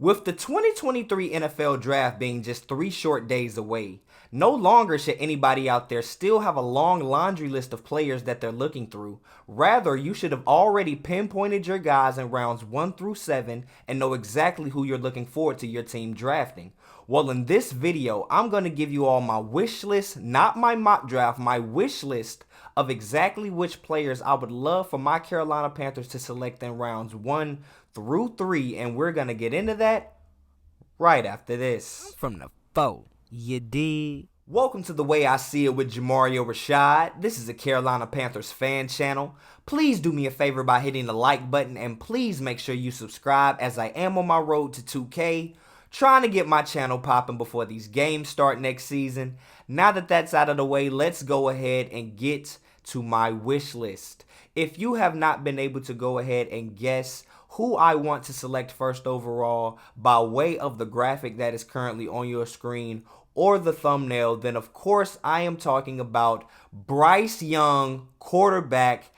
With the 2023 NFL Draft being just 3 short days away, no longer should anybody out there still have a long laundry list of players that they're looking through. Rather, you should have already pinpointed your guys in rounds 1 through 7 and know exactly who you're looking forward to your team drafting. Well, in this video, I'm going to give you all my wish list, not my mock draft, my wish list of exactly which players I would love for my Carolina Panthers to select in rounds 1 through 3, and we're going to get into that right after this. From the foe, you dig? Welcome to The Way I See It with Jamario Rashad. This is a Carolina Panthers fan channel. Please do me a favor by hitting the like button, and please make sure you subscribe as I am on my road to 2K. Trying to get my channel popping before these games start next season. Now that that's out of the way, let's go ahead and get to my wish list. If you have not been able to go ahead and guess who I want to select first overall by way of the graphic that is currently on your screen or the thumbnail, then of course I am talking about Bryce Young, quarterback,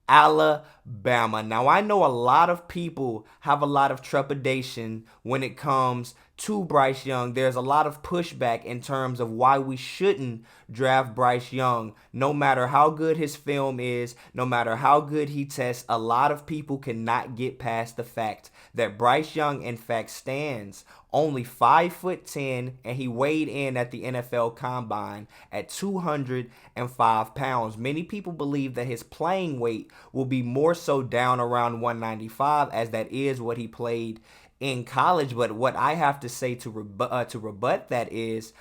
Alabama. Now, I know a lot of people have a lot of trepidation when it comes to Bryce Young. There's a lot of pushback in terms of why we shouldn't draft Bryce Young. No matter how good his film is, no matter how good he tests, a lot of people cannot get past the fact that Bryce Young, in fact, stands only 5'10", and he weighed in at the NFL Combine at 205 pounds. Many people believe that his playing weight will be more so down around 195, as that is what he played in college. But what I have to say to rebut that is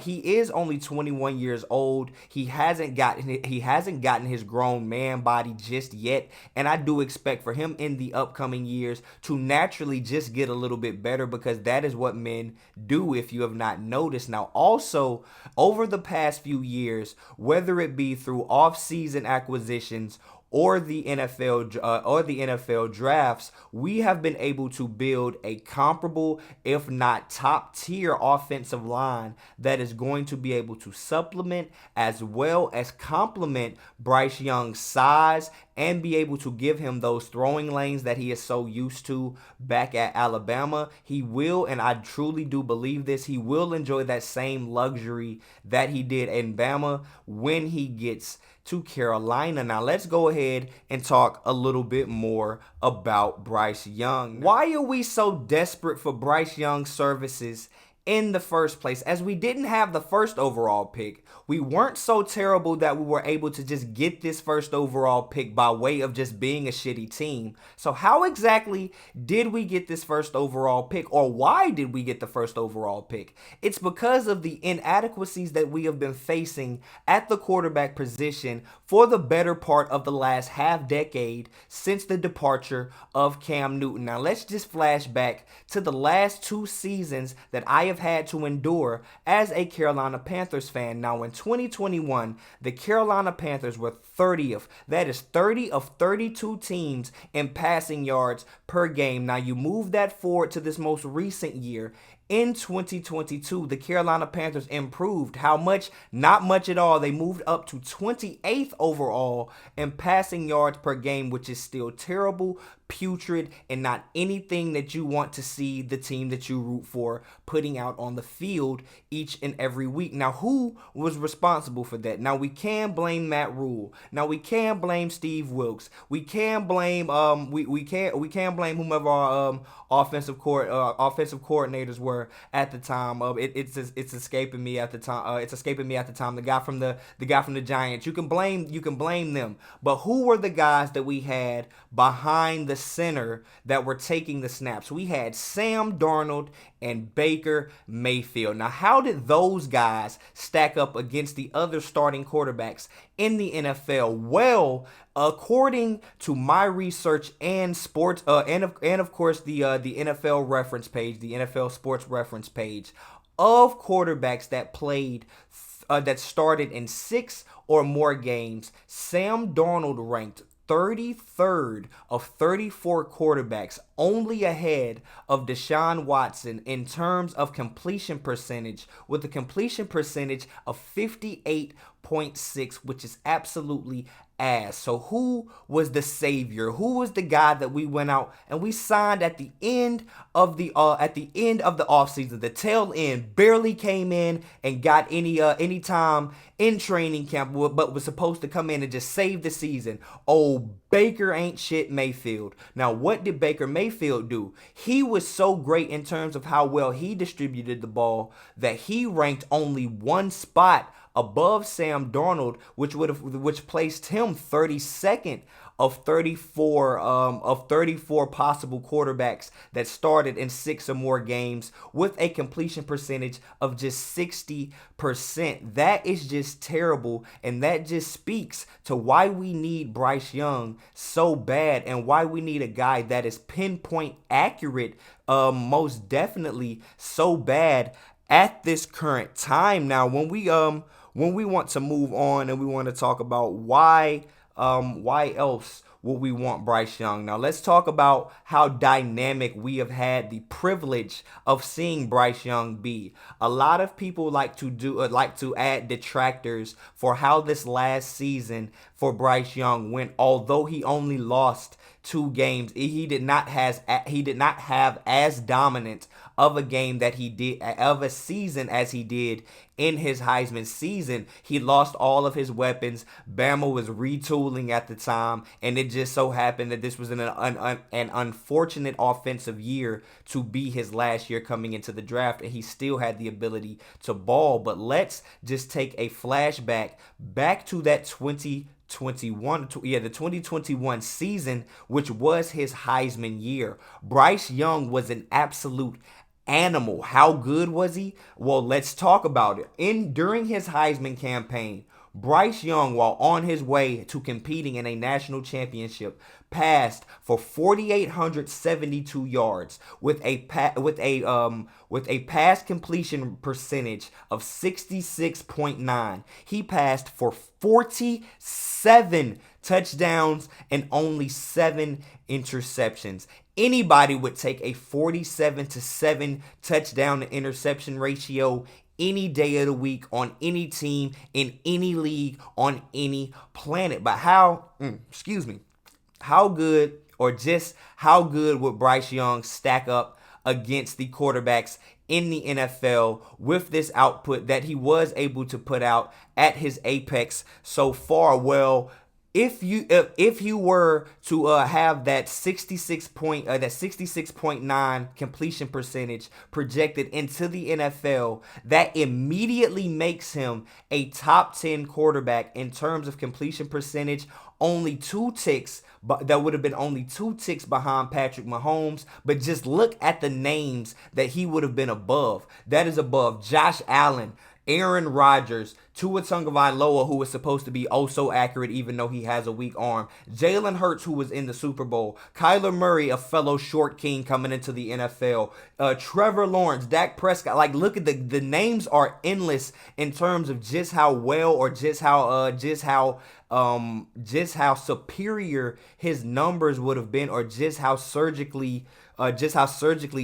he is only 21 years old. He hasn't gotten his grown man body just yet, and I do expect for him in the upcoming years to naturally just get a little bit better, because that is what men do, if you have not noticed. Now, also over the past few years, whether it be through off-season acquisitions or the NFL drafts, we have been able to build a comparable, if not top-tier offensive line that is going to be able to supplement as well as complement Bryce Young's size and be able to give him those throwing lanes that he is so used to back at Alabama. He will, and I truly do believe this, he will enjoy that same luxury that he did in Bama when he gets to Carolina. Now, let's go ahead and talk a little bit more about Bryce Young. Why are we so desperate for Bryce Young's services in the first place? As we didn't have the first overall pick, we weren't so terrible that we were able to just get this first overall pick by way of just being a shitty team. So how exactly did we get this first overall pick, or why did we get the first overall pick? It's because of the inadequacies that we have been facing at the quarterback position for the better part of the last half decade since the departure of Cam Newton. Now, let's just flash back to the last 2 seasons that I have had to endure as a Carolina Panthers fan. Now, in 2021, the Carolina Panthers were 30th. That is 30 of 32 teams in passing yards per game. Now, you move that forward to this most recent year. In 2022, the Carolina Panthers improved. How much? Not much at all. They moved up to 28th overall in passing yards per game, which is still terrible, putrid, and not anything that you want to see the team that you root for putting out on the field each and every week. Now, who was responsible for that? Now, we can blame Matt Rule. Now, we can blame Steve Wilkes. We can blame we can blame whomever our offensive coordinators were at the time. It's escaping me at the time. It's escaping me at the time. The guy from the Giants. You can blame them. But who were the guys that we had behind the center that were taking the snaps? We had Sam Darnold and Baker Mayfield. Now, how did those guys stack up against the other starting quarterbacks in the NFL? Well, according to my research and sports, and of course the NFL reference page, the NFL sports reference page, of quarterbacks that played that started in 6 or more games, Sam Darnold ranked 33rd of 34 quarterbacks only ahead of Deshaun Watson in terms of completion percentage, with a completion percentage of 58.6, which is absolutely ass. So who was the savior? Who was the guy that we went out and we signed at the end of the offseason? The tail end, barely came in and got any time in training camp, but was supposed to come in and just save the season. Oh, Baker ain't shit Mayfield. Now, what did Baker Mayfield do? He was so great in terms of how well he distributed the ball that he ranked only one spot above Sam Darnold, which placed him 32nd of 34 possible quarterbacks that started in 6 or more games with a completion percentage of just 60%. That is just terrible, and that just speaks to why we need Bryce Young so bad and why we need a guy that is pinpoint accurate, most definitely so bad at this current time. Now, when we want to move on and we want to talk about why else would we want Bryce Young? Now, let's talk about how dynamic we have had the privilege of seeing Bryce Young be. A lot of people like to add detractors for how this last season for Bryce Young went. Although he only lost 2 games, he did not have as dominant of a game that he did, of a season as he did in his Heisman season. He lost all of his weapons. Bama was retooling at the time, and it just so happened that this was an unfortunate offensive year to be his last year coming into the draft, and he still had the ability to ball. But let's just take a flashback back to that the 2021 season, which was his Heisman year. Bryce Young was an absolute animal. How good was he? Well, let's talk about it. During his Heisman campaign, Bryce Young, while on his way to competing in a national championship, passed for 4,872 yards with a pass completion percentage of 66.9. He passed for 47 touchdowns and only 7 interceptions. Anybody would take a 47-7 touchdown to interception ratio any day of the week on any team in any league on any planet. But how good would Bryce Young stack up against the quarterbacks in the NFL with this output that he was able to put out at his apex so far? Well, if you were to have that 66.9 completion percentage projected into the NFL, that immediately makes him a top 10 quarterback in terms of completion percentage. Only 2 ticks, but that would have been only 2 ticks behind Patrick Mahomes. But just look at the names that he would have been above. That is above Josh Allen, Aaron Rodgers, Tua Tagovailoa, who was supposed to be oh so accurate even though he has a weak arm, Jalen Hurts, who was in the Super Bowl, Kyler Murray, a fellow short king coming into the NFL, Trevor Lawrence, Dak Prescott. Like, look at the names are endless in terms of just how well or just how superior his numbers would have been, or just how surgically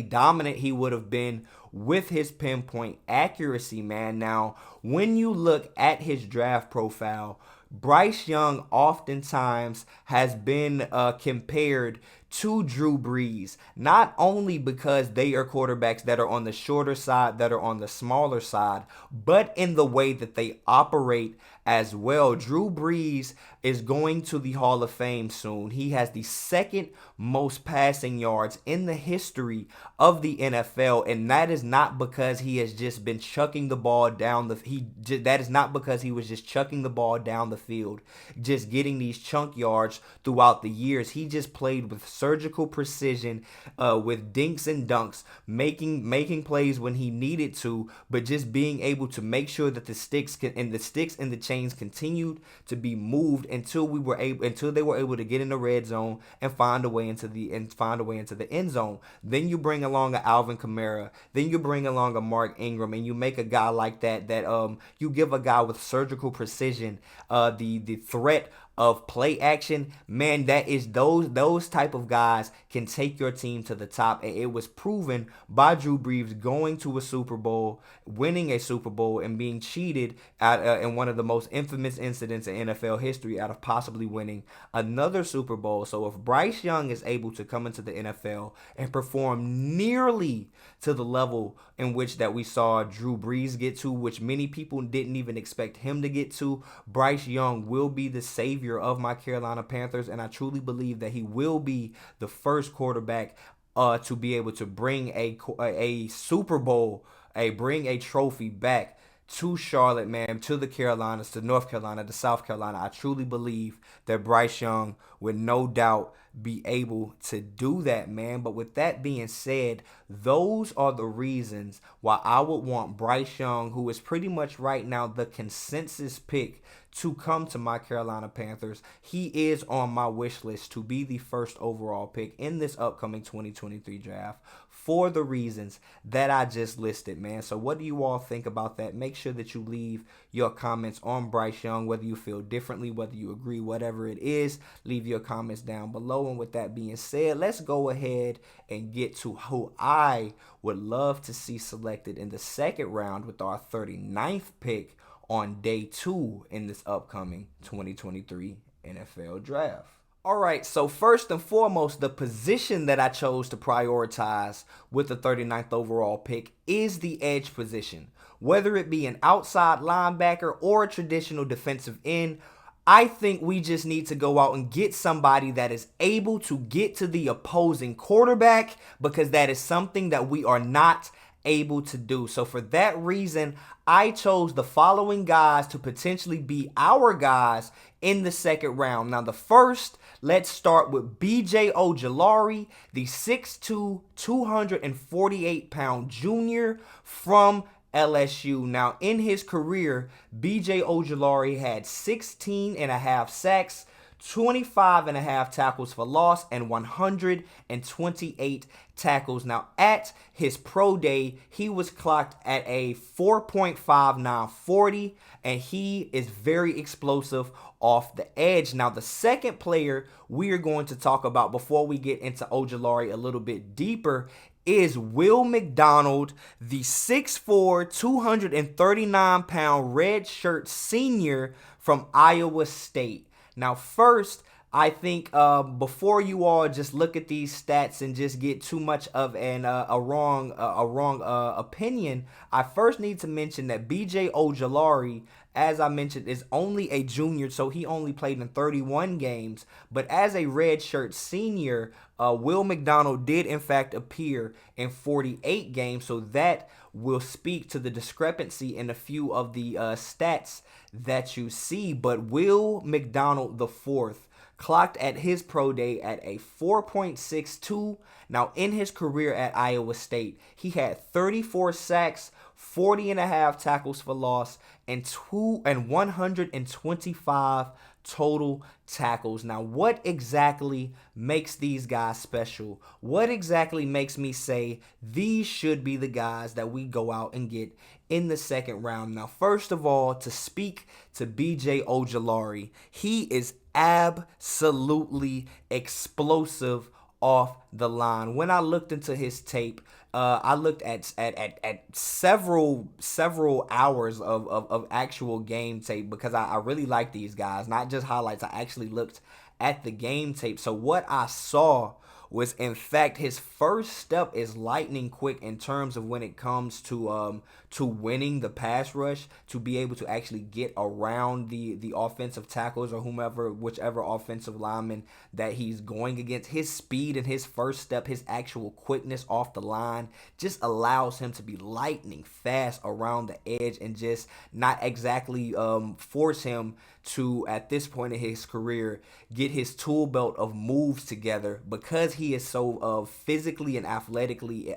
dominant he would have been with his pinpoint accuracy, man. Now, when you look at his draft profile, Bryce Young oftentimes has been compared to Drew Brees, not only because they are quarterbacks that are on the shorter side, that are on the smaller side, but in the way that they operate as well. Drew Brees is going to the Hall of Fame soon. He has the second most passing yards in the history of the NFL, and that is not because he has just been chucking the ball down that is not because he was just chucking the ball down the field, just getting these chunk yards throughout the years. He just played with surgical precision, with dinks and dunks, making plays when he needed to, but just being able to make sure that the sticks and the chains continued to be moved until they were able to get in the red zone and find a way into the end zone. Then you bring along a Alvin Kamara, then you bring along a Mark Ingram, and you make a guy like that you give a guy with surgical precision the threat of play action, man, that is those type of guys can take your team to the top. And it was proven by Drew Brees going to a Super Bowl, winning a Super Bowl, and being cheated in one of the most infamous incidents in NFL history out of possibly winning another Super Bowl. So if Bryce Young is able to come into the NFL and perform nearly to the level in which that we saw Drew Brees get to, which many people didn't even expect him to get to, Bryce Young will be the savior of my Carolina Panthers, and I truly believe that he will be the first quarterback to be able to bring a Super Bowl, bring a trophy back to Charlotte, man, to the Carolinas, to North Carolina, to South Carolina. I truly believe that Bryce Young would no doubt be able to do that, man. But with that being said, those are the reasons why I would want Bryce Young, who is pretty much right now the consensus pick, to come to my Carolina Panthers. He is on my wish list to be the first overall pick in this upcoming 2023 draft for the reasons that I just listed, man. So what do you all think about that? Make sure that you leave your comments on Bryce Young, whether you feel differently, whether you agree, whatever it is. Leave your comments down below. And with that being said, let's go ahead and get to who I would love to see selected in the second round with our 39th pick on day 2 in this upcoming 2023 NFL draft. All right, so first and foremost, the position that I chose to prioritize with the 39th overall pick is the edge position. Whether it be an outside linebacker or a traditional defensive end, I think we just need to go out and get somebody that is able to get to the opposing quarterback, because that is something that we are not able to do. So for that reason, I chose the following guys to potentially be our guys in the second round. Now, the first, let's start with BJ Ojulari, the 6'2", 248-pound junior from LSU. Now, in his career, BJ Ojulari had 16 and a half sacks, 25 and a half tackles for loss, and 128 tackles. Now, at his pro day, he was clocked at a 4.59 40, and he is very explosive off the edge. Now, the second player we are going to talk about before we get into Ojulari a little bit deeper is Will McDonald, the 6'4", 239-pound redshirt senior from Iowa State. Now, first, I think before you all just look at these stats and just get too much of a wrong opinion, I first need to mention that BJ Ojulari, as I mentioned, is only a junior, so he only played in 31 games. But as a redshirt senior, Will McDonald did in fact appear in 48 games, so that will speak to the discrepancy in a few of the stats that you see. But Will McDonald IV clocked at his pro day at a 4.62. Now, in his career at Iowa State, he had 34 sacks, 40 and a half tackles for loss, and 125 total tackles. Now, what exactly makes these guys special? What exactly makes me say these should be the guys that we go out and get in the second round? Now, first of all, to speak to BJ Ojulari, he is absolutely explosive off the line. When I looked into his tape, I looked at several hours of actual game tape, because I really like these guys, not just highlights. I actually looked at the game tape. So what I saw was, in fact, his first step is lightning quick in terms of when it comes to winning the pass rush, to be able to actually get around the offensive tackles or whichever offensive lineman that he's going against. His speed and his first step, his actual quickness off the line, just allows him to be lightning fast around the edge and just not exactly force him to, at this point in his career, get his tool belt of moves together, because he is so physically and athletically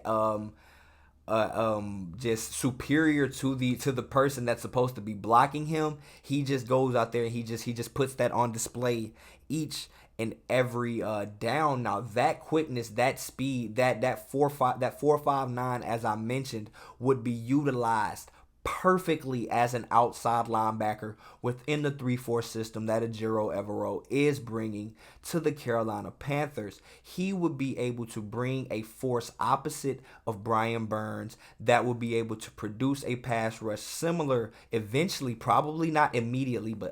just superior to the person that's supposed to be blocking him. He just goes out there and he just puts that on display each and every down. Now, that quickness, that speed, that 4.59, as I mentioned, would be utilized perfectly as an outside linebacker within the 3-4 system that Ejiro Evero is bringing to the Carolina Panthers. He would be able to bring a force opposite of Brian Burns that would be able to produce a pass rush similar, eventually, probably not immediately, but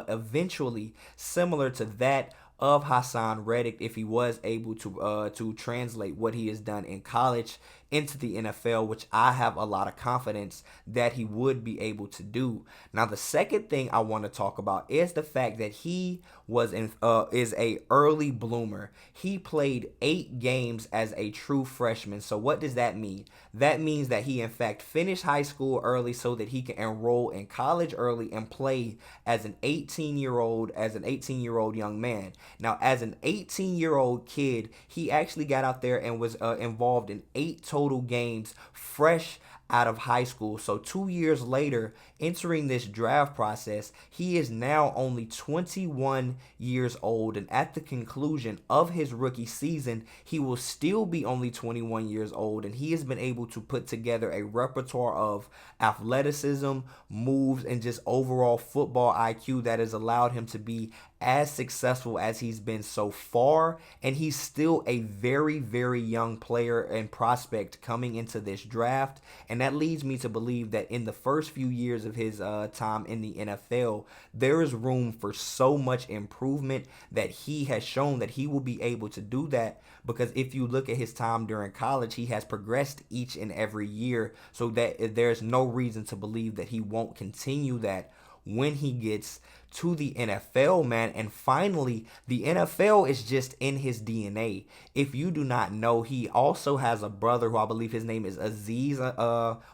eventually similar to that of Hassan Reddick if he was able to translate what he has done in college into the NFL, which I have a lot of confidence that he would be able to do. Now, the second thing I want to talk about is the fact that he is a early bloomer. He played 8 games as a true freshman. So what does that mean? That means that he in fact finished high school early so that he can enroll in college early and play as an 18-year-old young man. Now, as an 18-year-old kid, he actually got out there and was involved in 8 total games fresh out of high school. So 2 years later, entering this draft process, he is now only 21 years old. And at the conclusion of his rookie season, he will still be only 21 years old. And he has been able to put together a repertoire of athleticism, moves, and just overall football IQ that has allowed him to be as successful as he's been so far. And he's still a very, very young player and prospect coming into this draft. And that leads me to believe that in the first few years of his time in the NFL, there is room for so much improvement that he has shown that he will be able to do that. Because if you look at his time during college, he has progressed each and every year. So that there's no reason to believe that he won't continue that when he gets to the NFL, man. And finally, the NFL is just in his DNA. If you do not know, he also has a brother who I believe his name is Azeez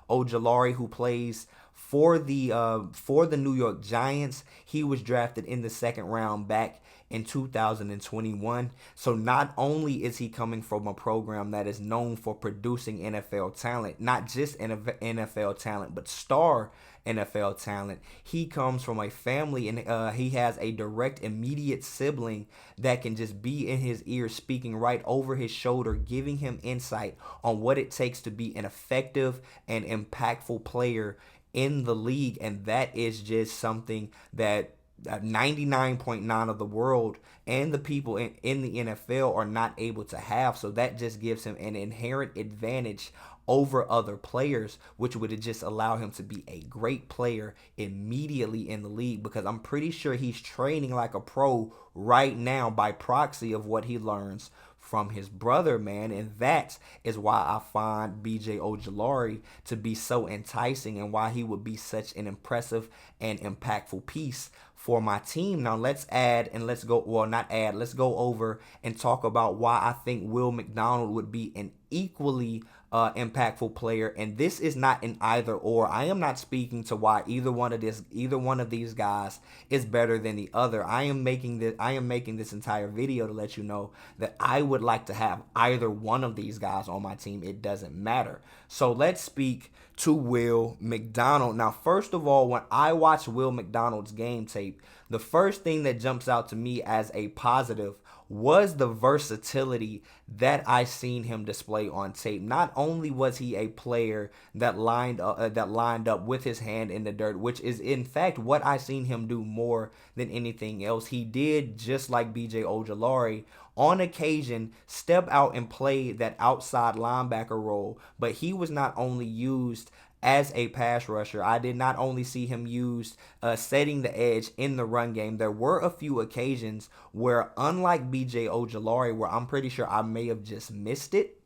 Ojulari, who plays for the New York Giants. He was drafted in the 2nd round back in 2021. So not only is he coming from a program that is known for producing NFL talent, not just NFL talent, but star NFL talent, he comes from a family and he has a direct immediate sibling that can just be in his ear speaking right over his shoulder, giving him insight on what it takes to be an effective and impactful player in the league. And that is just something that 99.9 of the world and the people in the NFL are not able to have. So that just gives him an inherent advantage over other players, which would just allow him to be a great player immediately in the league, because I'm pretty sure he's training like a pro right now by proxy of what he learns from his brother, man. And that is why I find BJ Ojulari to be so enticing and why he would be such an impressive and impactful piece for my team. Now let's go over and talk about why I think Will McDonald would be an equally impactful player. And this is not an either or. I am not speaking to why either one of these guys is better than the other. I am making this entire video to let you know that I would like to have either one of these guys on my team. It doesn't matter. So let's speak to Will McDonald. Now, first of all, when I watch Will McDonald's game tape, the first thing that jumps out to me as a positive was the versatility that I seen him display on tape. Not only was he a player that lined up with his hand in the dirt, which is in fact what I seen him do more than anything else. He did, just like BJ Ojulari, on occasion step out and play that outside linebacker role, but he was not only used as a pass rusher. I did not only see him used setting the edge in the run game. There were a few occasions where, unlike BJ Ojulari, where I'm pretty sure I may have just missed it,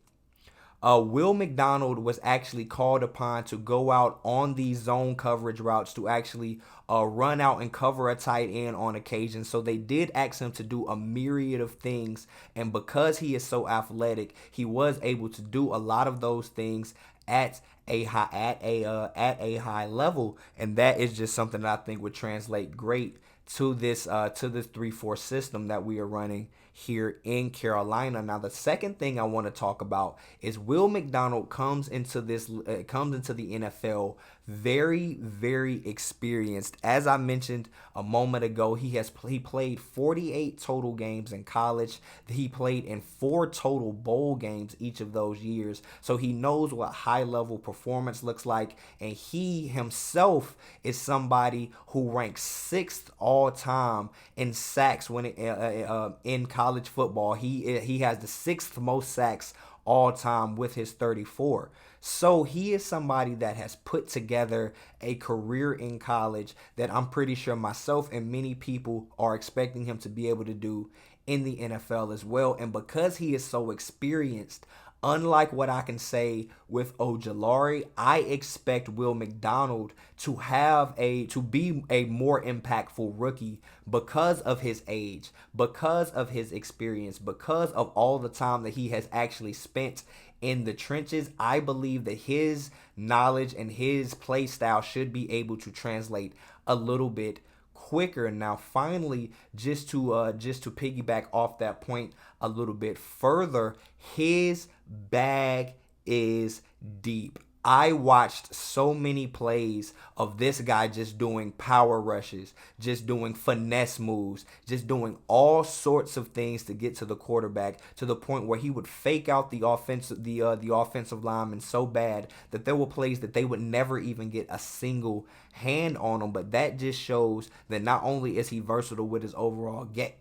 Will McDonald was actually called upon to go out on these zone coverage routes to actually run out and cover a tight end on occasion. So they did ask him to do a myriad of things, and because he is so athletic, he was able to do a lot of those things at a high level, and that is just something that I think would translate great to this 3-4 system that we are running here in Carolina. Now, the second thing I want to talk about is Will McDonald comes into the NFL very, very experienced. As I mentioned a moment ago, he played 48 total games in college. He played in 4 total bowl games each of those years. So he knows what high level performance looks like, and he himself is somebody who ranks 6th all time in sacks in college football. He has the 6th most sacks all time with his 34. So he is somebody that has put together a career in college that I'm pretty sure myself and many people are expecting him to be able to do in the NFL as well. And because he is so experienced, unlike what I can say with Ojulari, I expect Will McDonald to be a more impactful rookie because of his age, because of his experience, because of all the time that he has actually spent in the trenches. I believe that his knowledge and his play style should be able to translate a little bit quicker. Now, finally, just to piggyback off that point a little bit further, his bag is deep. I watched so many plays of this guy just doing power rushes, just doing finesse moves, just doing all sorts of things to get to the quarterback, to the point where he would fake out the offensive lineman so bad that there were plays that they would never even get a single hand on him. But that just shows that not only is he versatile with his overall game,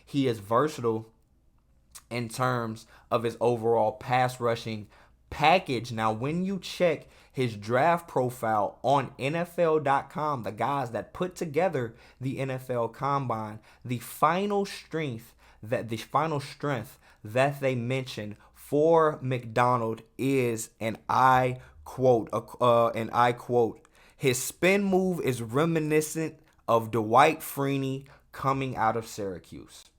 he is versatile in terms of his overall pass rushing package. Now, when you check his draft profile on NFL.com, the guys that put together the NFL Combine, the final strength that they mention for McDonald is, and I quote, his spin move is reminiscent of Dwight Freeney coming out of Syracuse.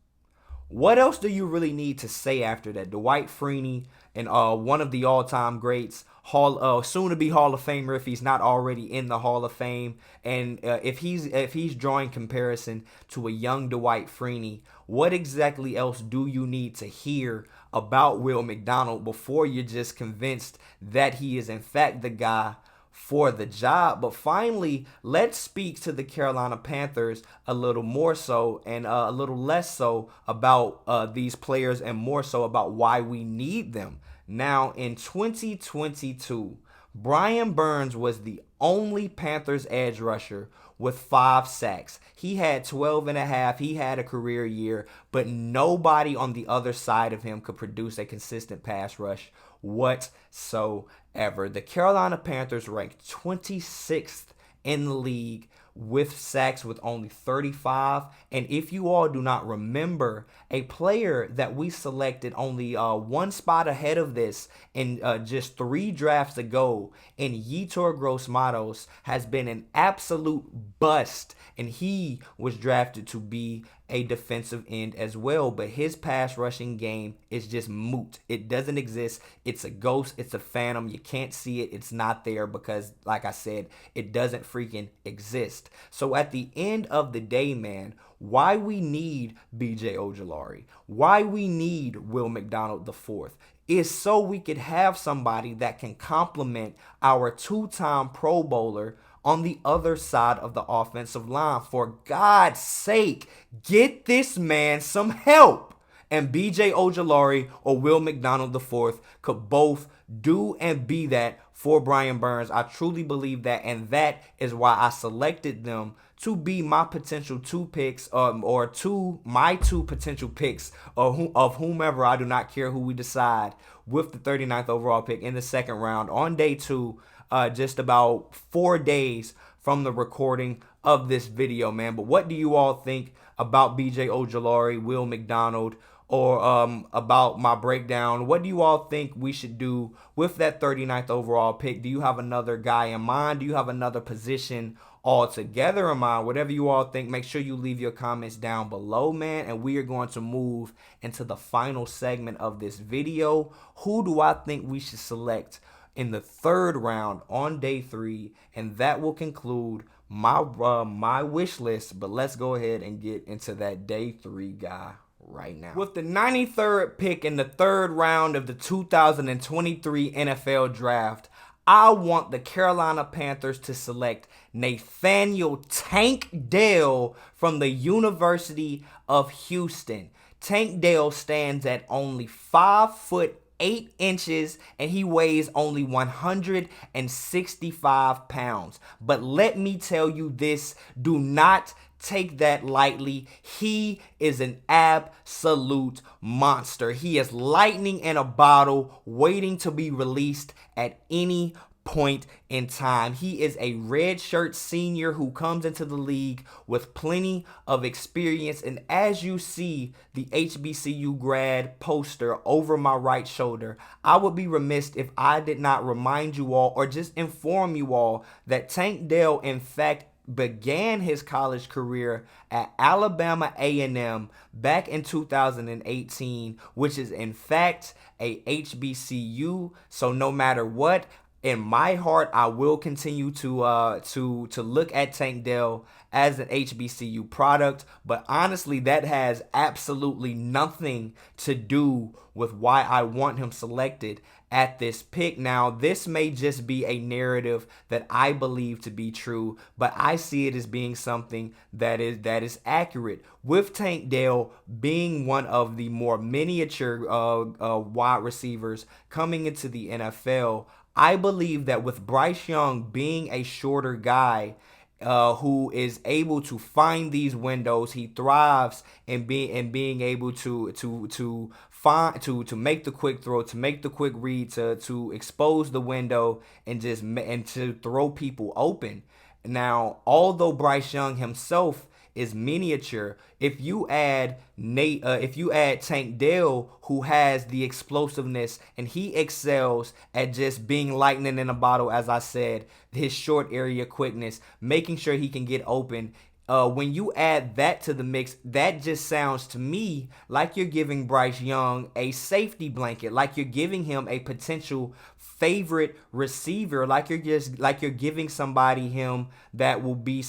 What else do you really need to say after that? Dwight Freeney, and one of the all-time greats, soon-to-be Hall of Famer if he's not already in the Hall of Fame. And if he's drawing comparison to a young Dwight Freeney, what exactly else do you need to hear about Will McDonald before you're just convinced that he is in fact the guy for the job? But finally, let's speak to the Carolina Panthers a little more so, and a little less so about these players, and more so about why we need them. Now, in 2022, Brian Burns was the only Panthers edge rusher with 5 sacks. He had 12 and a half. He had a career year, but nobody on the other side of him could produce a consistent pass rush whatsoever. The Carolina Panthers ranked 26th in the league with sacks with only 35. And if you all do not remember, a player that we selected only one spot ahead of this in just 3 drafts ago in Yetur Gross-Matos has been an absolute bust, and he was drafted to be a defensive end as well, but his pass rushing game is just moot. It doesn't exist. It's a ghost. It's a phantom. You can't see it. It's not there because, like I said, it doesn't freaking exist. So at the end of the day, man, why we need BJ Ojulari, why we need Will McDonald IV, is so we could have somebody that can complement our 2-time Pro Bowler on the other side of the offensive line. For God's sake, get this man some help. And BJ Ojulari or Will McDonald IV could both do and be that for Brian Burns. I truly believe that, and that is why I selected them to be my potential 2 picks, my 2 potential picks of whomever. I do not care who we decide with the 39th overall pick in the 2nd round on day 2. Just about 4 days from the recording of this video, man. But what do you all think about BJ Ojulari, Will McDonald, or about my breakdown? What do you all think we should do with that 39th overall pick? Do you have another guy in mind? Do you have another position altogether in mind? Whatever you all think, make sure you leave your comments down below, man. And we are going to move into the final segment of this video. Who do I think we should select in the 3rd round on day 3? And that will conclude my wish list, but let's go ahead and get into that day 3 guy right now. With the 93rd pick in the 3rd round of the 2023 NFL Draft, I want the Carolina Panthers to select Nathaniel Tank Dell from the University of Houston. Tank Dell stands at only 5'8" and he weighs only 165 pounds. But let me tell you this, do not take that lightly. He is an absolute monster. He is lightning in a bottle waiting to be released at any point in time. He is a redshirt senior who comes into the league with plenty of experience. And as you see the HBCU grad poster over my right shoulder, I would be remiss if I did not remind you all or just inform you all that Tank Dell, in fact, began his college career at Alabama A&M back in 2018, which is in fact a HBCU. So no matter what, in my heart, I will continue to look at Tank Dell as an HBCU product, but honestly, that has absolutely nothing to do with why I want him selected at this pick. Now, this may just be a narrative that I believe to be true, but I see it as being something that is accurate. With Tank Dell being one of the more miniature wide receivers coming into the NFL, I believe that with Bryce Young being a shorter guy who is able to find these windows, he thrives in being able to make the quick throw, to make the quick read, to expose the window and to throw people open. Now, although Bryce Young himself is miniature, if you add Tank Dell, who has the explosiveness and he excels at just being lightning in a bottle, as I said, his short area quickness, making sure he can get open. When you add that to the mix, that just sounds to me like you're giving Bryce Young a safety blanket, like you're giving him a potential favorite receiver, like you're giving somebody him that will be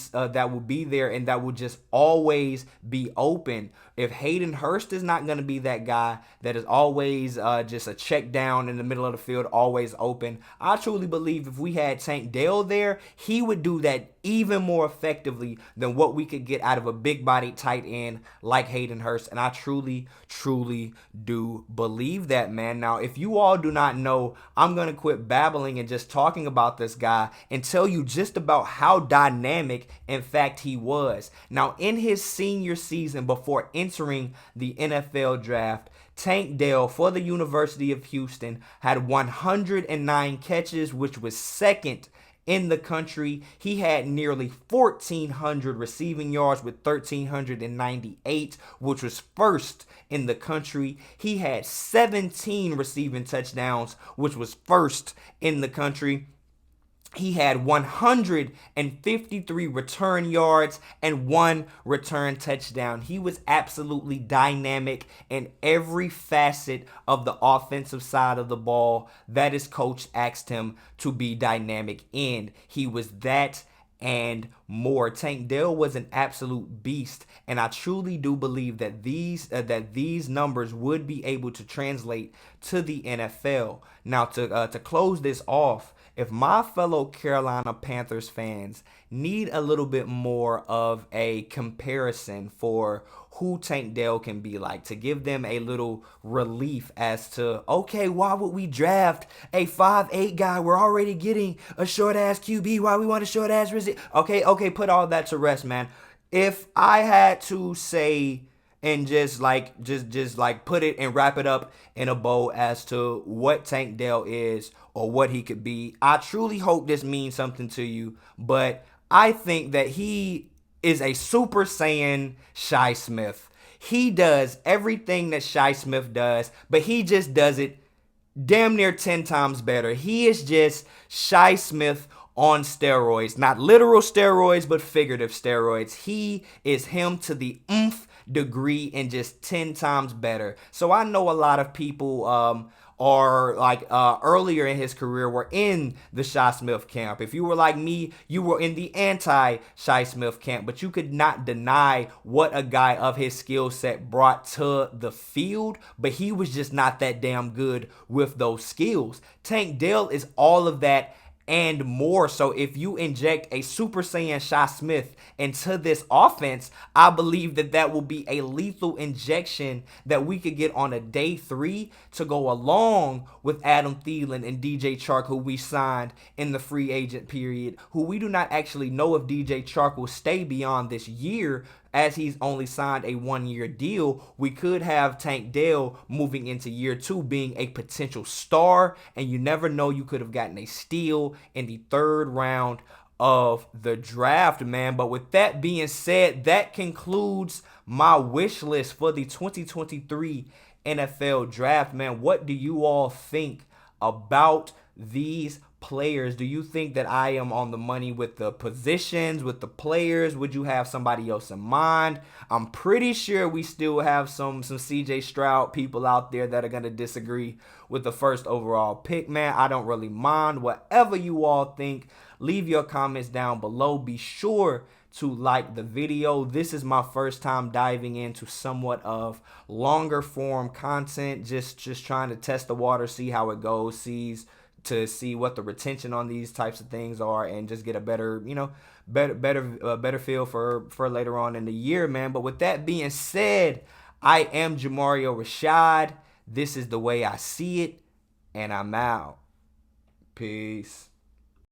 there and that will just always be open. If Hayden Hurst is not going to be that guy that is always just a check down in the middle of the field, always open, I truly believe if we had Tank Dell there, he would do that even more effectively than what we could get out of a big-bodied tight end like Hayden Hurst. And I truly do believe that, man. Now, if you all do not know, I'm going to quit babbling and just talking about this guy and tell you just about how dynamic, in fact, he was. Now, in his senior season before entering the NFL draft, Tank Dell for the University of Houston had 109 catches, which was second in the country. He had nearly 1,400 receiving yards with 1,398, which was first in the country. He had 17 receiving touchdowns, which was first in the country. He had 153 return yards and 1 return touchdown. He was absolutely dynamic in every facet of the offensive side of the ball that his coach asked him to be dynamic in. He was that and more. Tank Dell was an absolute beast, and I truly do believe that these numbers would be able to translate to the NFL. Now, to close this off, if my fellow Carolina Panthers fans need a little bit more of a comparison for who Tank Dell can be like, to give them a little relief as to, okay, why would we draft a 5'8" guy? We're already getting a short-ass QB. Why we want a short-ass receiver? Okay, put all that to rest, man. If I had to say and just put it and wrap it up in a bow as to what Tank Dell is or what he could be, I truly hope this means something to you, but I think that he is a Super Saiyan Shi Smith. He does everything that Shi Smith does, but he just does it damn near 10 times better. He is just Shi Smith on steroids. Not literal steroids, but figurative steroids. He is him to the nth degree and just 10 times better. So I know a lot of people or like earlier in his career were in the Shi Smith camp. If you were like me, you were in the anti-Shi Smith camp, but you could not deny what a guy of his skill set brought to the field, but he was just not that damn good with those skills. Tank Dell is all of that and more. So if you inject a Super Saiyan Shi Smith into this offense, I believe that that will be a lethal injection that we could get on a day 3 to go along with Adam Thielen and DJ Chark, who we signed in the free agent period, who we do not actually know if DJ Chark will stay beyond this year, as he's only signed a 1-year deal. We could have Tank Dell moving into year 2 being a potential star, and you never know, you could have gotten a steal in the 3rd round of the draft, man. But with that being said, that concludes my wish list for the 2023 NFL draft, man. What do you all think about these players? Do you think that I am on the money with the positions, with the players? Would you have somebody else in mind? I'm pretty sure we still have some CJ Stroud people out there that are going to disagree with the first overall pick, man. I don't really mind. Whatever you all think, leave your comments down below. Be sure to like the video. This is my first time diving into somewhat of longer form content, just trying to test the water, see how it goes, see what the retention on these types of things are, and just get a better, better feel for later on in the year, man. But with that being said, I am Jamario Rashad. This is the way I see it, and I'm out. Peace.